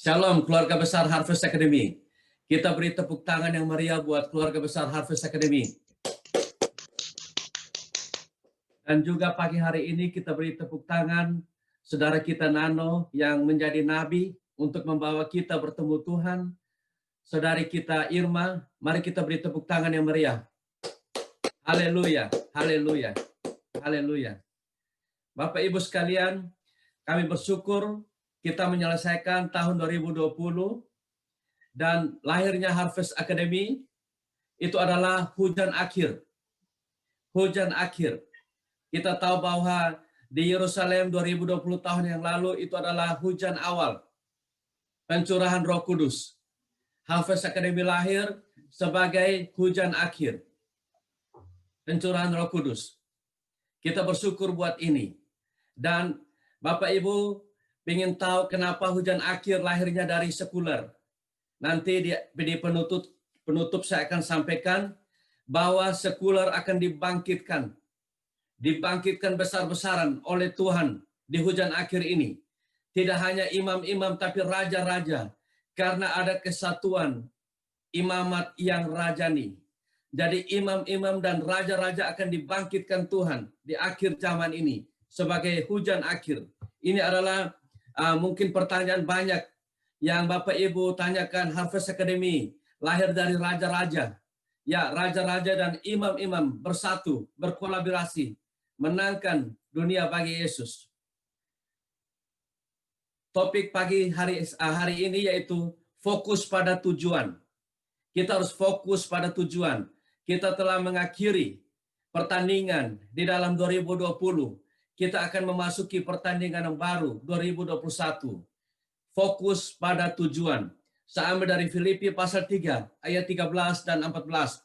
Shalom keluarga besar Harvest Academy. Kita beri tepuk tangan yang meriah buat keluarga besar Harvest Academy. Dan juga pagi hari ini kita beri tepuk tangan saudara kita Nano yang menjadi nabi untuk membawa kita bertemu Tuhan. Saudari kita Irma, mari kita beri tepuk tangan yang meriah. Haleluya, haleluya, haleluya. Bapak Ibu sekalian, kami bersyukur kita menyelesaikan tahun 2020 dan lahirnya Harvest Academy itu adalah hujan akhir. Hujan akhir. Kita tahu bahwa di Yerusalem 2020 tahun yang lalu itu adalah hujan awal. Pencurahan Roh Kudus. Harvest Academy lahir sebagai hujan akhir. Pencurahan Roh Kudus. Kita bersyukur buat ini. Dan Bapak Ibu ingin tahu kenapa hujan akhir lahirnya dari sekuler. Nanti di penutup saya akan sampaikan bahwa sekuler akan dibangkitkan. Dibangkitkan besar-besaran oleh Tuhan di hujan akhir ini. Tidak hanya imam-imam tapi raja-raja. Karena ada kesatuan imamat yang rajani. Jadi imam-imam dan raja-raja akan dibangkitkan Tuhan di akhir zaman ini sebagai hujan akhir. Ini adalah mungkin pertanyaan banyak yang Bapak Ibu tanyakan. Harvest Academy lahir dari raja-raja. Ya, raja-raja dan imam-imam bersatu, berkolaborasi, menangkan dunia bagi Yesus. Topik pagi hari ini yaitu fokus pada tujuan. Kita harus fokus pada tujuan. Kita telah mengakhiri pertandingan di dalam 2020. Kita akan memasuki pertandingan yang baru 2021. Fokus pada tujuan. Saya ambil dari Filipi pasal 3 ayat 13 dan 14.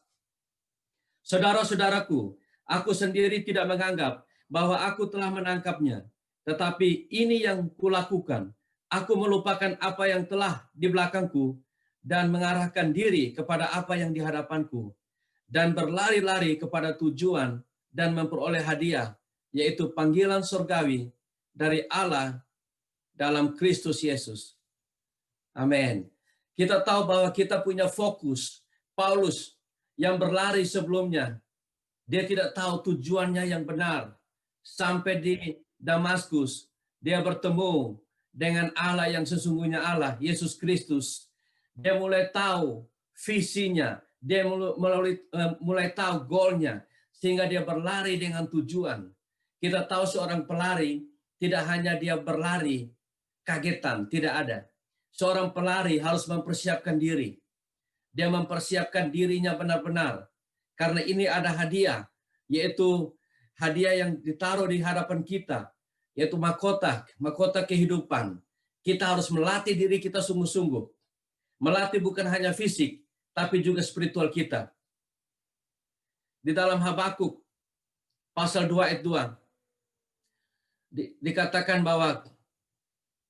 Saudara-saudaraku, aku sendiri tidak menganggap bahwa aku telah menangkapnya. Tetapi ini yang kulakukan. Aku melupakan apa yang telah di belakangku dan mengarahkan diri kepada apa yang di hadapanku. Dan berlari-lari kepada tujuan dan memperoleh hadiah, yaitu panggilan surgawi dari Allah dalam Kristus Yesus. Amin. Kita tahu bahwa kita punya fokus. Paulus yang berlari sebelumnya, dia tidak tahu tujuannya yang benar. Sampai di Damaskus, dia bertemu dengan Allah yang sesungguhnya Allah, Yesus Kristus. Dia mulai tahu visinya, dia mulai tahu goalnya, sehingga dia berlari dengan tujuan. Kita tahu seorang pelari tidak hanya dia berlari kagetan, tidak ada. Seorang pelari harus mempersiapkan diri. Dia mempersiapkan dirinya benar-benar. Karena ini ada hadiah, yaitu hadiah yang ditaruh di hadapan kita, yaitu mahkota kehidupan. Kita harus melatih diri kita sungguh-sungguh. Melatih bukan hanya fisik, tapi juga spiritual kita. Di dalam Habakuk pasal 2 ayat 2 dikatakan bahwa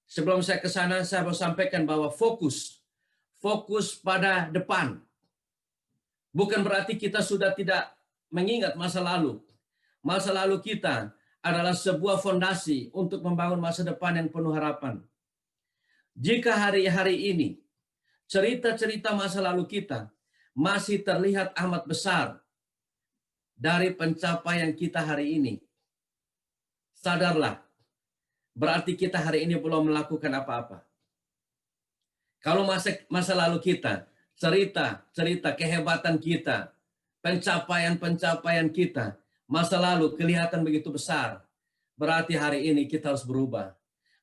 sebelum saya ke sana saya mau sampaikan bahwa fokus pada depan. Bukan berarti kita sudah tidak mengingat masa lalu. Masa lalu kita adalah sebuah fondasi untuk membangun masa depan yang penuh harapan. Jika hari-hari ini cerita-cerita masa lalu kita masih terlihat amat besar dari pencapaian kita hari ini, sadarlah, berarti kita hari ini belum melakukan apa-apa. Kalau masa lalu kita, cerita kehebatan kita, pencapaian kita, masa lalu kelihatan begitu besar, berarti hari ini kita harus berubah.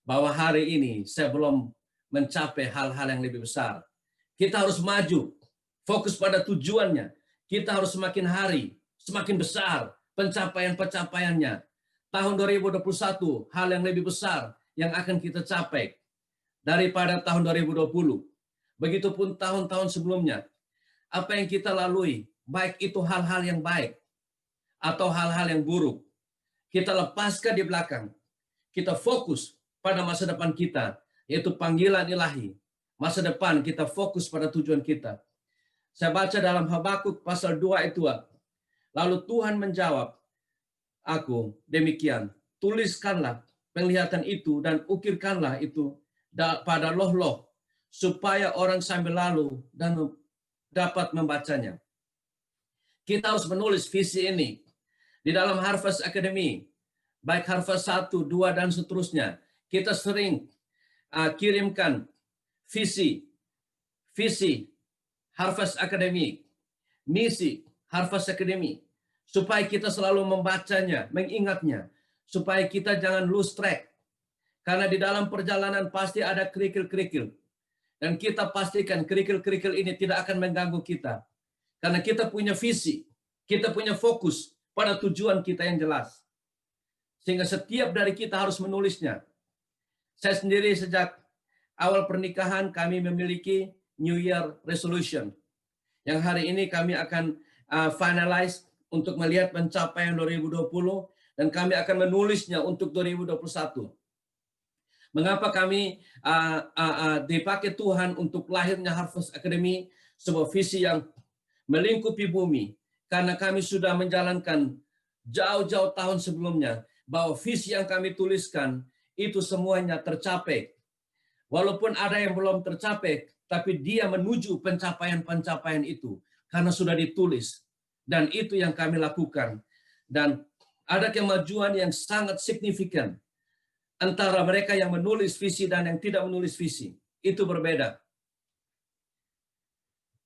Bahwa hari ini saya belum mencapai hal-hal yang lebih besar. Kita harus maju, fokus pada tujuannya. Kita harus semakin hari, semakin besar pencapaiannya. Tahun 2021, hal yang lebih besar yang akan kita capai daripada tahun 2020. Begitupun tahun-tahun sebelumnya. Apa yang kita lalui, baik itu hal-hal yang baik atau hal-hal yang buruk, kita lepaskan di belakang. Kita fokus pada masa depan kita, yaitu panggilan ilahi. Masa depan kita fokus pada tujuan kita. Saya baca dalam Habakuk pasal 2 ayat 2. Lalu Tuhan menjawab aku demikian, tuliskanlah penglihatan itu dan ukirkanlah itu pada loh-loh supaya orang sambil lalu dan dapat membacanya. Kita harus menulis visi ini di dalam Harvest Academy, baik Harvest 1, 2, dan seterusnya. Kita sering kirimkan visi Harvest Academy, misi Harvest Academy, supaya kita selalu membacanya, mengingatnya, supaya kita jangan lose track. Karena di dalam perjalanan pasti ada kerikil-kerikil. Dan kita pastikan kerikil-kerikil ini tidak akan mengganggu kita. Karena kita punya visi, kita punya fokus pada tujuan kita yang jelas. Sehingga setiap dari kita harus menulisnya. Saya sendiri sejak awal pernikahan kami memiliki New Year Resolution. Yang hari ini kami akan finalize untuk melihat pencapaian 2020 dan kami akan menulisnya untuk 2021. Mengapa kami dipakai Tuhan untuk lahirnya Harvest Academy, sebuah visi yang melingkupi bumi, karena kami sudah menjalankan jauh-jauh tahun sebelumnya bahwa visi yang kami tuliskan itu semuanya tercapai. Walaupun ada yang belum tercapai, tapi dia menuju pencapaian-pencapaian itu karena sudah ditulis, dan itu yang kami lakukan. Dan ada kemajuan yang sangat signifikan antara mereka yang menulis visi dan yang tidak menulis visi. Itu berbeda.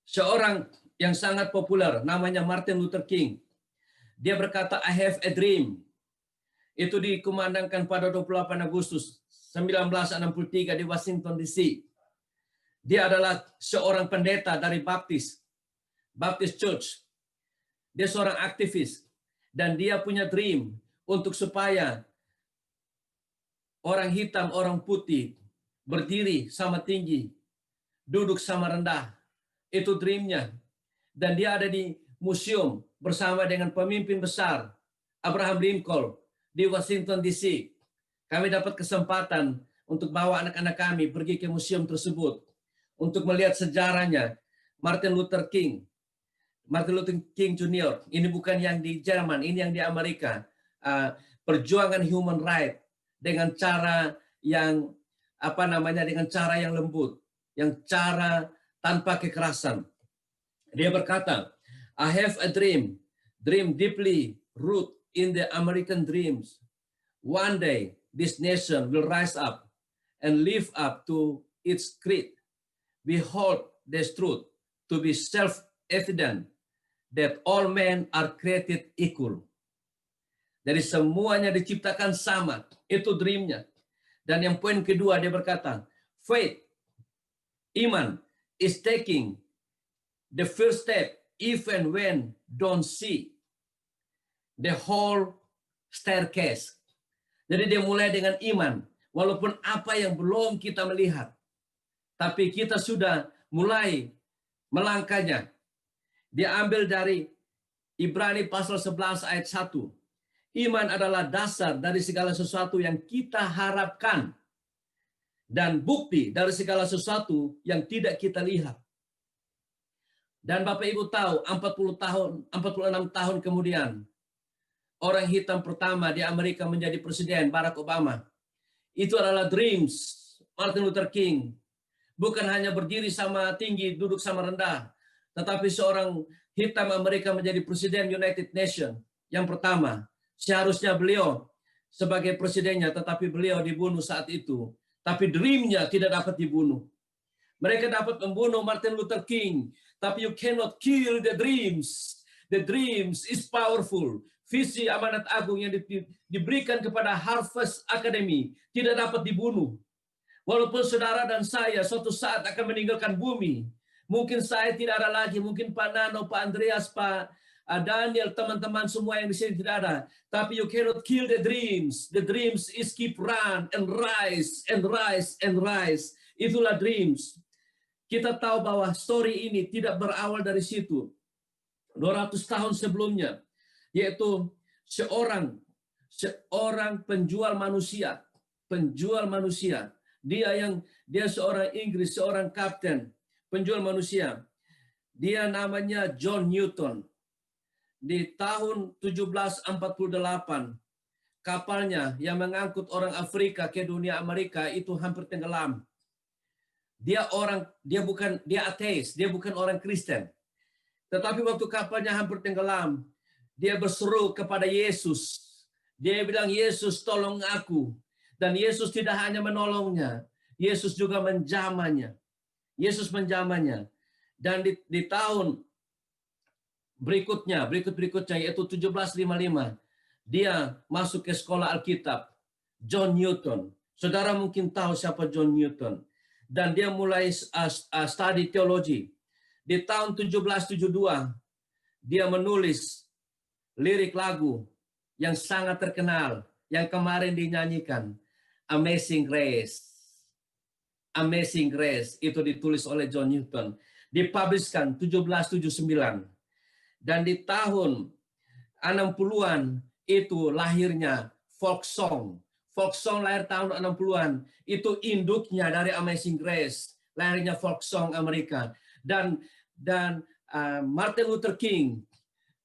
Seorang yang sangat populer namanya Martin Luther King. Dia berkata, I have a dream. Itu dikumandangkan pada 28 Agustus 1963 di Washington DC. Dia adalah seorang pendeta dari Baptist Church. Dia seorang aktivis dan dia punya dream untuk supaya orang hitam, orang putih berdiri sama tinggi, duduk sama rendah. Itu dreamnya. Dan dia ada di museum bersama dengan pemimpin besar Abraham Lincoln di Washington DC. Kami dapat kesempatan untuk bawa anak-anak kami pergi ke museum tersebut untuk melihat sejarahnya Martin Luther King Junior. Ini bukan yang di Jerman, ini yang di Amerika. Perjuangan human right dengan cara yang dengan cara yang lembut, yang cara tanpa kekerasan. Dia berkata, I have a dream deeply rooted in the American dreams. One day, this nation will rise up and live up to its creed. We hold this truth to be self-evident that all men are created equal. Dari semuanya diciptakan sama. Itu dreamnya. Dan yang poin kedua dia berkata, faith, iman, is taking the first step even when don't see the whole staircase. Jadi dia mulai dengan iman. Walaupun apa yang belum kita melihat. Tapi kita sudah mulai melangkahnya. Dia ambil dari Ibrani pasal 11 ayat 1. Iman adalah dasar dari segala sesuatu yang kita harapkan dan bukti dari segala sesuatu yang tidak kita lihat. Dan Bapak Ibu tahu 46 tahun kemudian orang hitam pertama di Amerika menjadi presiden, Barack Obama. Itu adalah dreams Martin Luther King. Bukan hanya berdiri sama tinggi, duduk sama rendah, tetapi seorang hitam Amerika menjadi presiden United Nations yang pertama. Seharusnya beliau sebagai presidennya, tetapi beliau dibunuh saat itu. Tapi dreamnya tidak dapat dibunuh. Mereka dapat membunuh Martin Luther King, tapi you cannot kill the dreams. The dreams is powerful. Visi amanat agung yang diberikan kepada Harvest Academy tidak dapat dibunuh. Walaupun saudara dan saya suatu saat akan meninggalkan bumi, mungkin saya tidak ada lagi, mungkin Pak Nano, Pak Andreas, Pak Daniel, teman-teman semua yang di sini tidak ada. Tapi you cannot kill the dreams. The dreams is keep run and rise and rise and rise. Itulah dreams. Kita tahu bahwa story ini tidak berawal dari situ. 200 tahun sebelumnya, yaitu seorang penjual manusia. Dia seorang Inggris, seorang kapten, penjual manusia. Dia namanya John Newton. Di tahun 1748, kapalnya yang mengangkut orang Afrika ke dunia Amerika itu hampir tenggelam. dia ateis, dia bukan orang Kristen. Tetapi waktu kapalnya hampir tenggelam, dia berseru kepada Yesus. Dia bilang, Yesus tolong aku. Dan Yesus tidak hanya menolongnya, Yesus juga menjamahnya. Yesus menjamahnya. Dan di tahun berikutnya yaitu 1755, dia masuk ke sekolah Alkitab, John Newton. Saudara mungkin tahu siapa John Newton. Dan dia mulai studi teologi. Di tahun 1772, dia menulis lirik lagu yang sangat terkenal, yang kemarin dinyanyikan, Amazing Grace. Amazing Grace, itu ditulis oleh John Newton. Dipublishkan 1779. Dan di tahun 60-an itu lahirnya folk song. Folk song lahir tahun 60-an. Itu induknya dari Amazing Grace. Lahirnya folk song Amerika. Dan Martin Luther King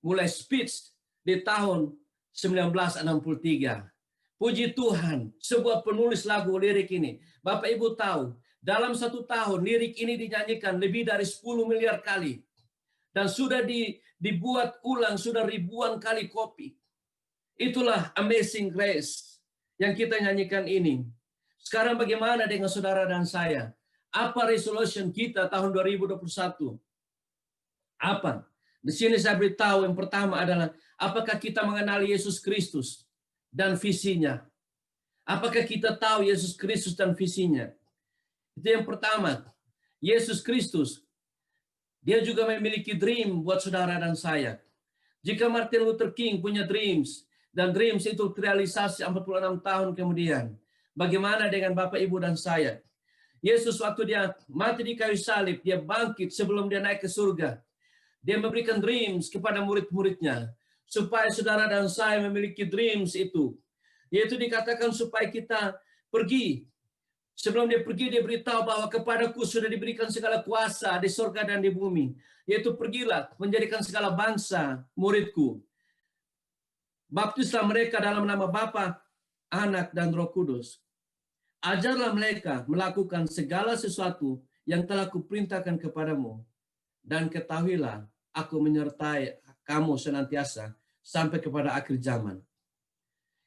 mulai speech di tahun 1963. Puji Tuhan, sebuah penulis lagu lirik ini. Bapak Ibu tahu, dalam 1 tahun lirik ini dinyanyikan lebih dari 10 miliar kali. Dan sudah dibuat ulang, sudah ribuan kali kopi. Itulah Amazing Grace yang kita nyanyikan ini. Sekarang bagaimana dengan saudara dan saya? Apa resolution kita tahun 2021? Apa? Di sini saya beritahu yang pertama adalah, apakah kita mengenali Yesus Kristus dan visinya? Apakah kita tahu Yesus Kristus dan visinya? Itu yang pertama. Yesus Kristus, dia juga memiliki dream buat saudara dan saya. Jika Martin Luther King punya dreams, dan dreams itu terrealisasi 46 tahun kemudian, bagaimana dengan Bapak, Ibu, dan saya? Yesus waktu dia mati di kayu salib, dia bangkit sebelum dia naik ke surga. Dia memberikan dreams kepada murid-muridnya, supaya saudara dan saya memiliki dreams itu. Yaitu dikatakan supaya kita pergi. Sebelum dia pergi, dia beritahu bahwa kepadaku sudah diberikan segala kuasa di surga dan di bumi. Yaitu pergilah, menjadikan segala bangsa muridku. Baptislah mereka dalam nama Bapa, Anak, dan Roh Kudus. Ajarlah mereka melakukan segala sesuatu yang telah kuperintahkan kepadamu. Dan ketahuilah, aku menyertai kamu senantiasa sampai kepada akhir zaman.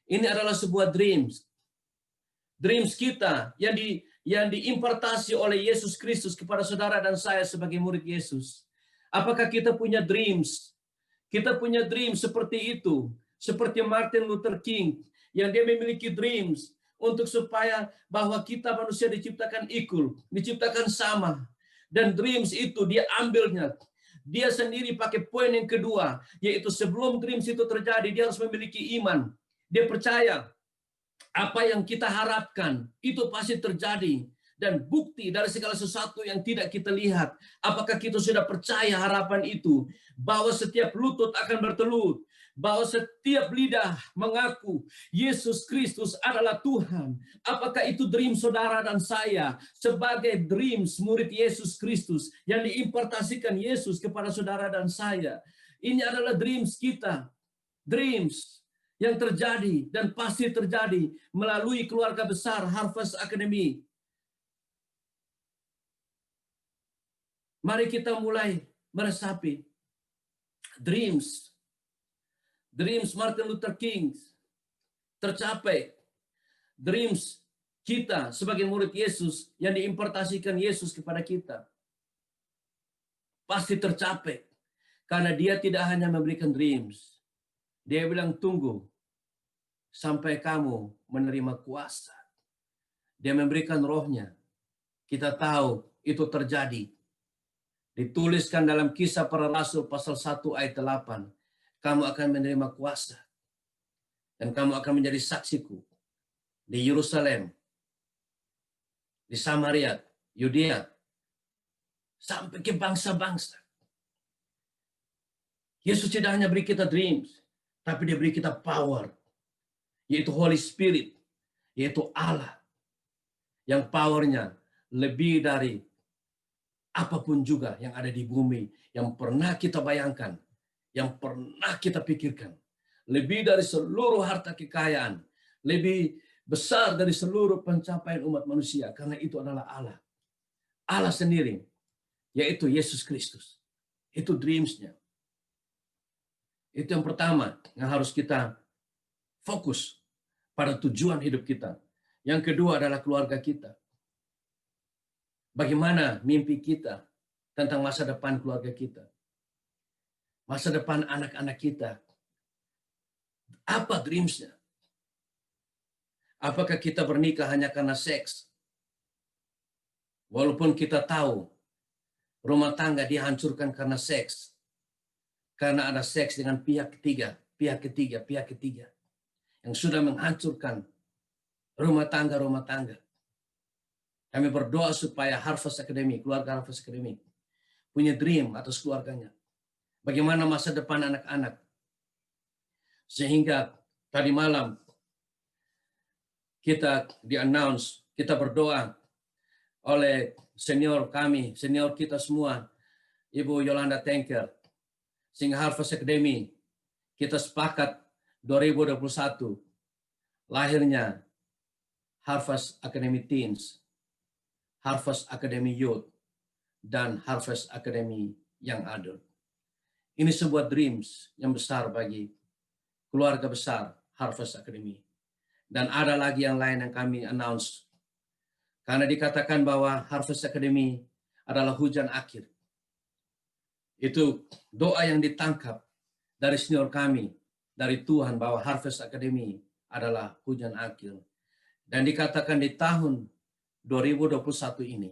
Ini adalah sebuah dreams. Dreams kita yang diimpartasi oleh Yesus Kristus kepada saudara dan saya sebagai murid Yesus. Apakah kita punya dreams? Kita punya dreams seperti itu. Seperti Martin Luther King yang dia memiliki dreams untuk supaya bahwa kita manusia diciptakan equal, diciptakan sama. Dan dreams itu dia ambilnya. Dia sendiri pakai poin yang kedua, yaitu sebelum dreams itu terjadi, dia harus memiliki iman. Dia percaya apa yang kita harapkan itu pasti terjadi. Dan bukti dari segala sesuatu yang tidak kita lihat, apakah kita sudah percaya harapan itu, bahwa setiap lutut akan bertelut, bahwa setiap lidah mengaku Yesus Kristus adalah Tuhan. Apakah itu dream saudara dan saya sebagai dreams murid Yesus Kristus yang diimpartasikan Yesus kepada saudara dan saya? Ini adalah dreams kita. Dreams yang terjadi dan pasti terjadi melalui keluarga besar Harvest Academy. Mari kita mulai meresapi dreams Martin Luther King tercapai. Dreams kita sebagai murid Yesus yang diimpartasikan Yesus kepada kita pasti tercapai. Karena dia tidak hanya memberikan dreams. Dia bilang tunggu sampai kamu menerima kuasa. Dia memberikan rohnya. Kita tahu itu terjadi. Dituliskan dalam Kisah Para Rasul pasal 1 ayat 8. Kamu akan menerima kuasa. Dan kamu akan menjadi saksiku. Di Yerusalem. Di Samaria. Yudea. Sampai ke bangsa-bangsa. Yesus tidak hanya beri kita dreams. Tapi dia beri kita power. Yaitu Holy Spirit. Yaitu Allah. Yang powernya lebih dari apapun juga yang ada di bumi, yang pernah kita bayangkan, yang pernah kita pikirkan. Lebih dari seluruh harta kekayaan, lebih besar dari seluruh pencapaian umat manusia, karena itu adalah Allah. Allah sendiri, yaitu Yesus Kristus. Itu dreams-nya. Itu yang pertama yang harus kita fokus pada tujuan hidup kita. Yang kedua adalah keluarga kita. Bagaimana mimpi kita tentang masa depan keluarga kita. Masa depan anak-anak kita. Apa dreams-nya? Apakah kita bernikah hanya karena seks? Walaupun kita tahu rumah tangga dihancurkan karena seks. Karena ada seks dengan pihak ketiga. Yang sudah menghancurkan rumah tangga. Kami berdoa supaya Harvest Academy, keluarga Harvest Academy, punya dream atas keluarganya. Bagaimana masa depan anak-anak. Sehingga tadi malam kita di-announce, kita berdoa oleh senior kami, senior kita semua, Ibu Yolanda Tanker. Sehingga Harvest Academy, kita sepakat 2021, lahirnya Harvest Academy Teens, Harvest Academy Youth, dan Harvest Academy Young Adult. Ini sebuah dreams yang besar bagi keluarga besar Harvest Academy. Dan ada lagi yang lain yang kami announce. Karena dikatakan bahwa Harvest Academy adalah hujan akhir. Itu doa yang ditangkap dari senior kami, dari Tuhan, bahwa Harvest Academy adalah hujan akhir. Dan dikatakan di tahun 2021 ini,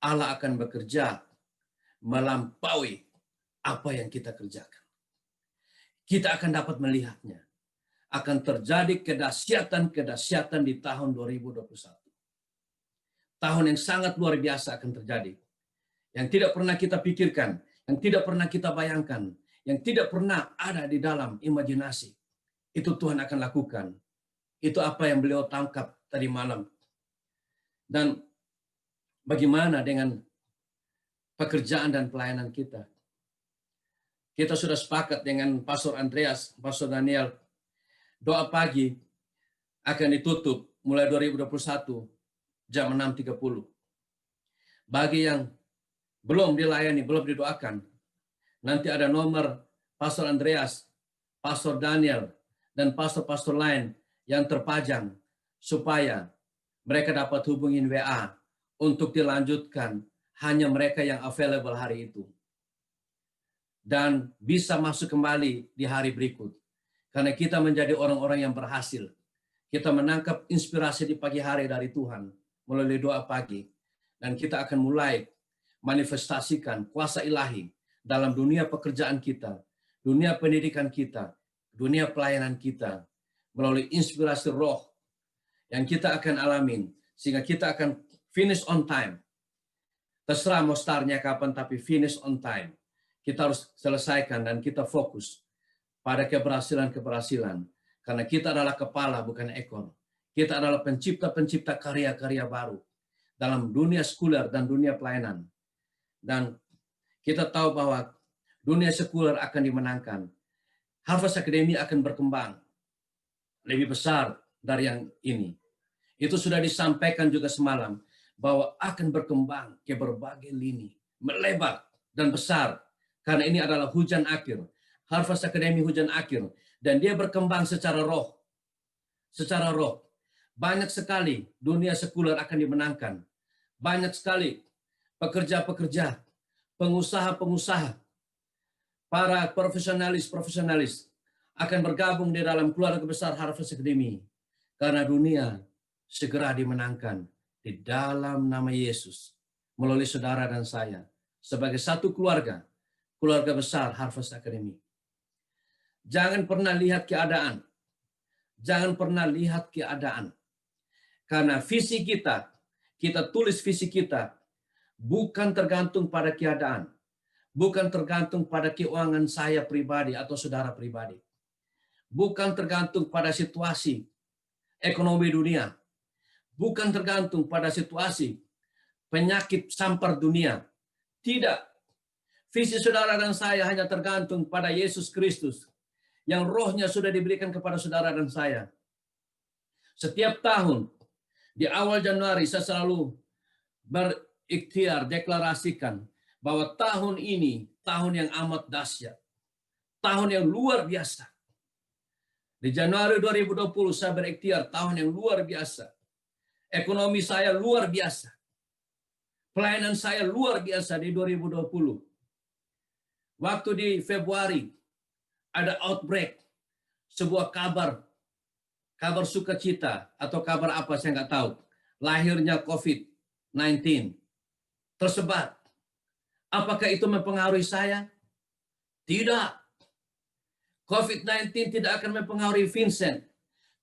Allah akan bekerja melampaui apa yang kita kerjakan. Kita akan dapat melihatnya. Akan terjadi kedahsyatan di tahun 2021. Tahun yang sangat luar biasa akan terjadi. Yang tidak pernah kita pikirkan, yang tidak pernah kita bayangkan, yang tidak pernah ada di dalam imajinasi. Itu Tuhan akan lakukan. Itu apa yang beliau tangkap tadi malam. Dan bagaimana dengan pekerjaan dan pelayanan kita? Kita sudah sepakat dengan Pastor Andreas, Pastor Daniel, doa pagi akan ditutup mulai 2021 jam 6.30. Bagi yang belum dilayani, belum didoakan, nanti ada nomor Pastor Andreas, Pastor Daniel, dan pastor-pastor lain yang terpajang supaya mereka dapat hubungin WA untuk dilanjutkan, hanya mereka yang available hari itu. Dan bisa masuk kembali di hari berikut. Karena kita menjadi orang-orang yang berhasil. Kita menangkap inspirasi di pagi hari dari Tuhan melalui doa pagi. Dan kita akan mulai manifestasikan kuasa ilahi dalam dunia pekerjaan kita, dunia pendidikan kita, dunia pelayanan kita, melalui inspirasi roh yang kita akan alamin, sehingga kita akan finish on time. Terserah mau startnya kapan, tapi finish on time. Kita harus selesaikan dan kita fokus pada keberhasilan-keberhasilan. Karena kita adalah kepala, bukan ekor. Kita adalah pencipta-pencipta karya-karya baru dalam dunia sekuler dan dunia pelayanan. Dan kita tahu bahwa dunia sekuler akan dimenangkan. Harvest Academy akan berkembang lebih besar dari yang ini. Itu sudah disampaikan juga semalam, bahwa akan berkembang ke berbagai lini, melebar dan besar. Karena ini adalah hujan akhir. Harvest Academy hujan akhir. Dan dia berkembang secara roh. Secara roh. Banyak sekali dunia sekuler akan dimenangkan. Banyak sekali pekerja-pekerja, pengusaha-pengusaha, para profesionalis akan bergabung di dalam keluarga besar Harvest Academy. Karena dunia segera dimenangkan di dalam nama Yesus. Melalui saudara dan saya. Sebagai satu keluarga besar Harvest Academy. Jangan pernah lihat keadaan. Jangan pernah lihat keadaan. Karena visi kita tulis visi kita, bukan tergantung pada keadaan. Bukan tergantung pada keuangan saya pribadi atau saudara pribadi. Bukan tergantung pada situasi ekonomi dunia. Bukan tergantung pada situasi penyakit sampar dunia. Tidak. Visi saudara dan saya hanya tergantung pada Yesus Kristus, yang rohnya sudah diberikan kepada saudara dan saya. Setiap tahun, di awal Januari, saya selalu ikhtiar, deklarasikan bahwa tahun ini tahun yang amat dahsyat. Tahun yang luar biasa. Di Januari 2020 saya berikhtiar tahun yang luar biasa. Ekonomi saya luar biasa. Pelayanan saya luar biasa di 2020. Waktu di Februari ada outbreak, sebuah kabar sukacita atau kabar apa saya nggak tahu. Lahirnya COVID-19 tersebar. Apakah itu mempengaruhi saya? Tidak. COVID-19 tidak akan mempengaruhi Vincent.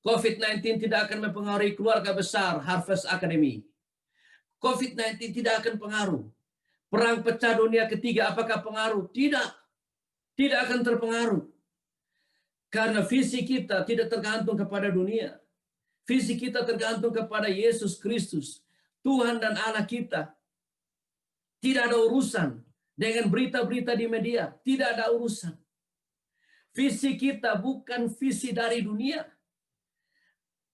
COVID-19 tidak akan mempengaruhi keluarga besar Harvest Academy. COVID-19 tidak akan pengaruh. Perang pecah dunia ketiga apakah pengaruh? Tidak. Tidak akan terpengaruh. Karena visi kita tidak tergantung kepada dunia. Visi kita tergantung kepada Yesus Kristus, Tuhan dan Allah kita. Tidak ada urusan dengan berita-berita di media. Tidak ada urusan. Visi kita bukan visi dari dunia.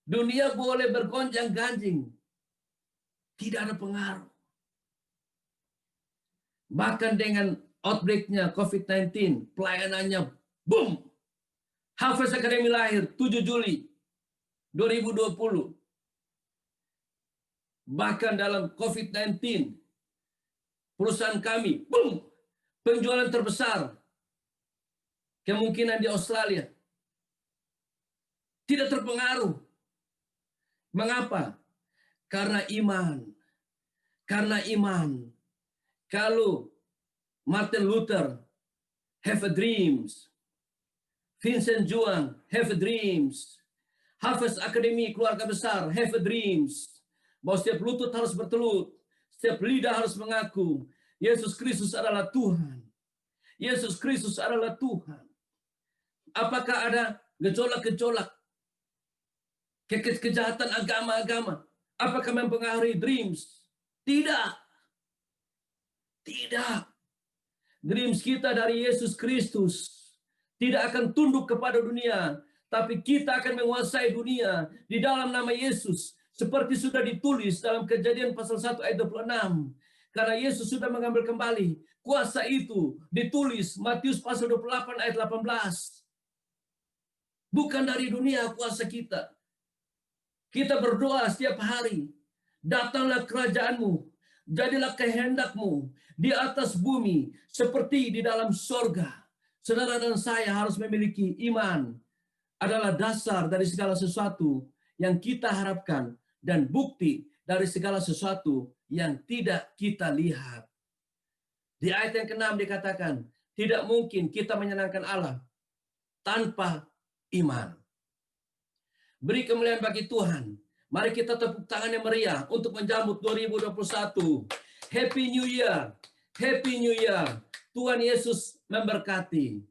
Dunia boleh bergonjang-ganjing. Tidak ada pengaruh. Bahkan dengan outbreak-nya COVID-19, pelayanannya boom. Harvest Academy lahir 7 Juli 2020. Bahkan dalam COVID-19, perusahaan kami, boom, penjualan terbesar. Kemungkinan di Australia. Tidak terpengaruh. Mengapa? Karena iman. Karena iman. Kalau Martin Luther have a dreams, Vincent Juan have a dreams, Harvest Academy keluarga besar have a dreams, bahwa setiap lutut harus bertelut, setiap lidah harus mengaku Yesus Kristus adalah Tuhan. Yesus Kristus adalah Tuhan. Apakah ada gejolak-gejolak kejahatan agama-agama? Apakah mempengaruhi dreams? Tidak. Tidak. Dreams kita dari Yesus Kristus tidak akan tunduk kepada dunia, tapi kita akan menguasai dunia di dalam nama Yesus, seperti sudah ditulis dalam Kejadian pasal 1 ayat 26. Karena Yesus sudah mengambil kembali kuasa itu, ditulis Matius pasal 28 ayat 18. Bukan dari dunia kuasa kita. Kita berdoa setiap hari. Datanglah kerajaanmu. Jadilah kehendakmu di atas bumi seperti di dalam sorga. Saudara dan saya harus memiliki iman. Adalah dasar dari segala sesuatu yang kita harapkan. Dan bukti dari segala sesuatu yang tidak kita lihat. Di ayat yang ke-6 dikatakan, tidak mungkin kita menyenangkan Allah tanpa iman. Beri kemuliaan bagi Tuhan. Mari kita tepuk tangan yang meriah untuk menjambut 2021. Happy New Year. Happy New Year. Tuhan Yesus memberkati.